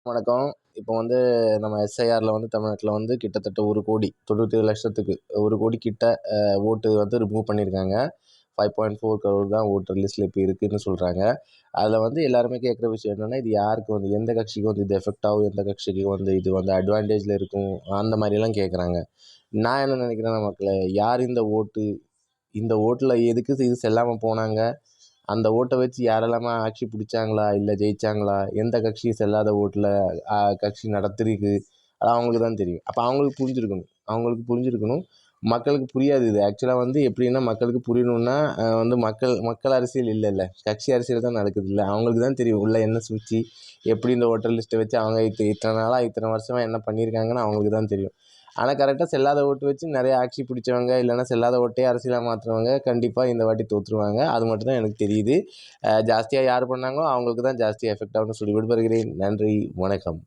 வணக்கம். இப்போ வந்து நம்ம எஸ்ஐஆர்ல தமிழ்நாட்ல கிட்டத்தட்ட 1,97,00,000த்துக்கு 1,00,00,000 கிட்ட ஓட்டு ரிமூவ் பண்ணியிருக்காங்க. 5.4 crore தான் ஓட்டர் லிஸ்ட்ல இப்ப இருக்குன்னு சொல்றாங்க. அதுல எல்லாருமே கேட்குற விஷயம் என்னன்னா, இது யாருக்கு எந்த கட்சிக்கு இது எஃபெக்ட் ஆகும்? எந்த கட்சிக்கு இது அட்வான்டேஜ்ல இருக்கும்? அந்த மாரிலாம் கேட்குறாங்க. நான் என்ன நினைக்கிறேன்னா மக்களே, யார் இந்த ஓட்டு? இந்த ஓட்டுல எதுக்கு இது செல்லாம போனாங்க? அந்த ஓட்ட வச்சு யாரெல்லாமா ஆட்சி பிடிச்சாங்களா? இல்ல ஜெயிச்சாங்களா? எந்த கட்சி செல்லாத ஓட்டுல கட்சி நடத்திருக்கு? அது அவங்களுக்கு தான் தெரியும். அப்ப அவங்களுக்கு புரிஞ்சிருக்கணும். மக்களுக்கு புரியாது இது. ஆக்சுவலா எப்படின்னா, மக்களுக்கு புரியணும்னா, மக்கள் மக்கள் அரசியல் இல்லல்ல. கட்சி அரசியல் தான் நடக்குதுல்ல. அவங்களுக்கு தான் தெரியும். உள்ள என்ன சூழ்ச்சி, எப்படி இந்த ஓட்டர் லிஸ்ட்ட வச்சு அவங்க இத்தன நாளா, இத்தன வருஷமா என்ன பண்ணியிருக்காங்கன்னு அவங்களுக்கு தான் தெரியும். ஆனா கரெக்ட்டா செல்லாத ஓட்டு வச்சு நெறைய ஆட்சி பிடிச்சவங்க, இல்லன்னா செல்லாத ஓட்டையே அரசியலா மாத்துறவங்க கண்டிப்பா இந்த வாட்டி தோத்துருவாங்க. அது மட்டும் தான் எனக்கு தெரியுது. ஜாஸ்தியா யார் பண்ணாங்களோ அவங்களுக்கு தான் ஜாஸ்தியா எஃபெக்ட் ஆகும்னு சொல்லி விடைபெறுகிறேன். நன்றி, வணக்கம்.